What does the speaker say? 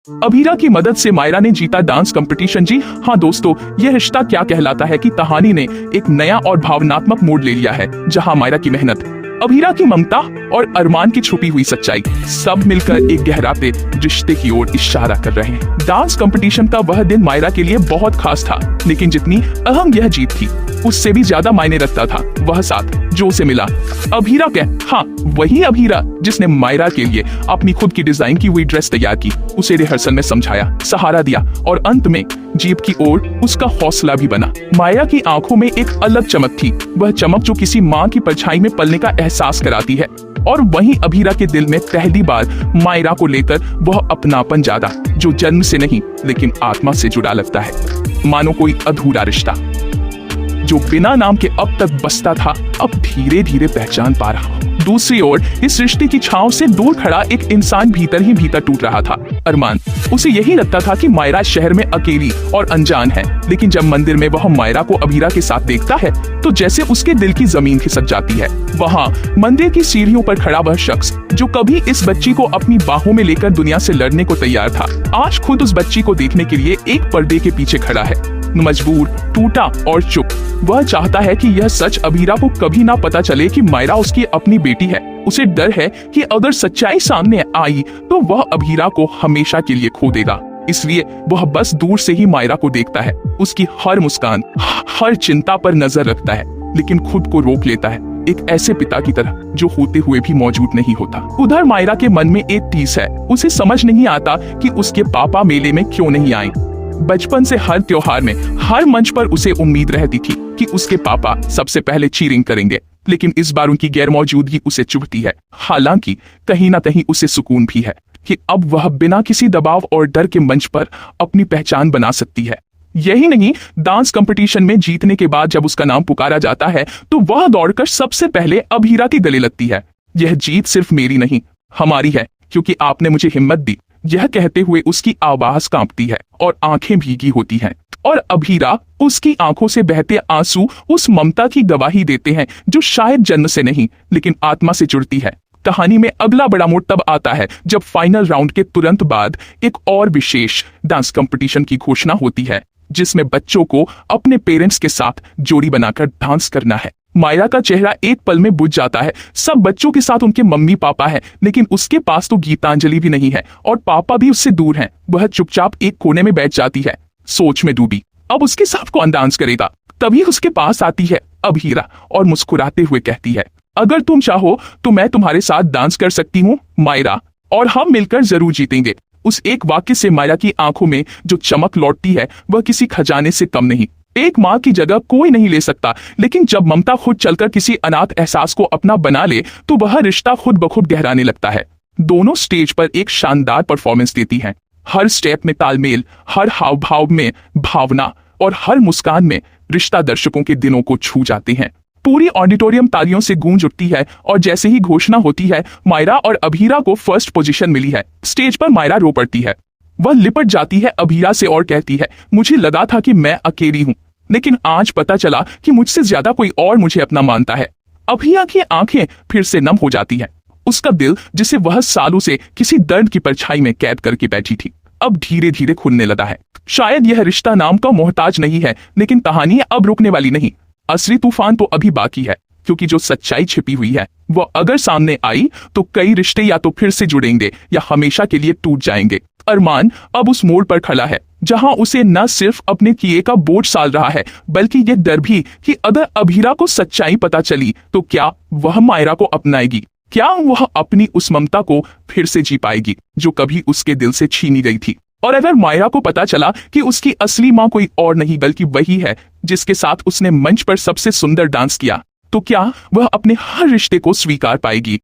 अभीरा की मदद से मायरा ने जीता डांस कंपटीशन। जी हाँ दोस्तों, यह रिश्ता क्या कहलाता है कि कहानी ने एक नया और भावनात्मक मोड़ ले लिया है, जहाँ मायरा की मेहनत, अभीरा की ममता और अरमान की छुपी हुई सच्चाई सब मिलकर एक गहराते रिश्ते की ओर इशारा कर रहे हैं। डांस कंपटीशन का वह दिन मायरा के लिए बहुत खास था, लेकिन जितनी अहम यह जीत थी उससे भी ज्यादा मायने रखता था वह साथ जो उसे मिला। अभीरा के, हाँ वही अभीरा जिसने मायरा के लिए अपनी खुद की डिजाइन की हुई ड्रेस तैयार की, उसे रिहर्सल में समझाया, सहारा दिया और अंत में जीत की ओर उसका हौसला भी बना। मायरा की आंखों में एक अलग चमक थी, वह चमक जो किसी माँ की परछाई में पलने का एहसास कराती है। और वहीं अभीरा के दिल में पहली बार मायरा को लेकर वह अपनापन जागा, जो जन्म से नहीं लेकिन आत्मा से जुड़ा लगता है। मानो कोई अधूरा रिश्ता जो बिना नाम के अब तक बसता था, अब धीरे धीरे पहचान पा रहा। दूसरी ओर इस रिश्ते की छांव से दूर खड़ा एक इंसान भीतर ही भीतर टूट रहा था, अरमान। उसे यही लगता था कि मायरा शहर में अकेली और अनजान है, लेकिन जब मंदिर में वह मायरा को अभीरा के साथ देखता है तो जैसे उसके दिल की जमीन खिसक जाती है। वहाँ मंदिर की सीढ़ियों पर खड़ा वह शख्स जो कभी इस बच्ची को अपनी बाहों में लेकर दुनिया से लड़ने को तैयार था, आज खुद उस बच्ची को देखने के लिए एक पर्दे के पीछे खड़ा है, मजबूर, टूटा और चुप। वह चाहता है कि यह सच अभीरा को कभी ना पता चले कि मायरा उसकी अपनी बेटी है। उसे डर है कि अगर सच्चाई सामने आई तो वह अभीरा को हमेशा के लिए खो देगा। इसलिए वह बस दूर से ही मायरा को देखता है, उसकी हर मुस्कान, हर चिंता पर नजर रखता है, लेकिन खुद को रोक लेता है, एक ऐसे पिता की तरह जो होते हुए भी मौजूद नहीं होता। उधर मायरा के मन में एक टीस है, उसे समझ नहीं आता कि उसके पापा मेले में क्यों नहीं आए। बचपन से हर त्योहार में, हर मंच पर उसे उम्मीद रहती थी कि उसके पापा सबसे पहले चीयरिंग करेंगे, लेकिन इस बार उनकी गैरमौजूदगी उसे चुभती है। हालांकि कहीं ना कहीं उसे सुकून भी है कि अब वह बिना किसी दबाव और डर के मंच पर अपनी पहचान बना सकती है। यही नहीं, डांस कंपटीशन में जीतने के बाद जब उसका नाम पुकारा जाता है तो वह दौड़कर सबसे पहले अभीरा के गले लगती है। यह जीत सिर्फ मेरी नहीं, हमारी है, क्योंकि आपने मुझे हिम्मत दी। यह कहते हुए उसकी आवाज कांपती है और आंखें भीगी होती हैं, और अभीरा उसकी आंखों से बहते आंसू उस ममता की गवाही देते हैं जो शायद जन्म से नहीं लेकिन आत्मा से जुड़ती है। कहानी में अगला बड़ा मोड़ तब आता है जब फाइनल राउंड के तुरंत बाद एक और विशेष डांस कंपटीशन की घोषणा होती है, जिसमें बच्चों को अपने पेरेंट्स के साथ जोड़ी बनाकर डांस करना है। मायरा का चेहरा एक पल में बुझ जाता है। सब बच्चों के साथ उनके मम्मी पापा हैं, लेकिन उसके पास तो गीतांजलि भी नहीं है और पापा भी उससे दूर हैं। वह चुपचाप एक कोने में बैठ जाती है, सोच में डूबी। अब उसके साथ कौन डांस करेगा? तभी उसके पास आती है अभीरा और मुस्कुराते हुए कहती है, अगर तुम चाहो तो मैं तुम्हारे साथ डांस कर सकती हूँ मायरा, और हम मिलकर जरूर जीतेंगे। उस एक वाक्य से मायरा की आंखों में जो चमक लौटती है वह किसी खजाने से कम नहीं। एक माँ की जगह कोई नहीं ले सकता, लेकिन जब ममता खुद चलकर किसी अनाथ एहसास को अपना बना ले तो वह रिश्ता खुद ब खुद गहराने लगता है। दोनों स्टेज पर एक शानदार परफॉर्मेंस देती हैं। हर स्टेप में तालमेल, हर हाव भाव में भावना और हर मुस्कान में रिश्ता दर्शकों के दिलों को छू जाते हैं। पूरी ऑडिटोरियम तालियों से गूंज उठती है और जैसे ही घोषणा होती है मायरा और अभीरा को फर्स्ट पोजीशन मिली है, स्टेज पर मायरा रो पड़ती है। वह लिपट जाती है अभीरा से और कहती है, मुझे लगा था कि मैं अकेली हूँ, लेकिन आज पता चला कि मुझसे ज्यादा कोई और मुझे अपना मानता है। अभीरा की आंखें फिर से नम हो जाती हैं। उसका दिल, जिसे वह सालों से किसी दर्द की परछाई में कैद करके बैठी थी, अब धीरे धीरे खुलने लगा है। शायद यह रिश्ता नाम का मोहताज नहीं है, लेकिन कहानी अब रुकने वाली नहीं। असली तूफान तो अभी बाकी है, क्योंकि जो सच्चाई छिपी हुई है वह अगर सामने आई तो कई रिश्ते या तो फिर से जुड़ेंगे या हमेशा के लिए टूट जाएंगे। अरमान अब उस मोड़ पर खड़ा है जहां उसे न सिर्फ अपने किए का बोझ साल रहा है, बल्कि ये डर भी कि अगर अभीरा को सच्चाई पता चली तो क्या वह मायरा को अपनाएगी, क्या वह अपनी उस ममता को फिर से जी पाएगी जो कभी उसके दिल से छीनी गई थी। और अगर मायरा को पता चला कि उसकी असली माँ कोई और नहीं बल्कि वही है जिसके साथ उसने मंच पर सबसे सुंदर डांस किया, तो क्या वह अपने हर रिश्ते को स्वीकार पाएगी?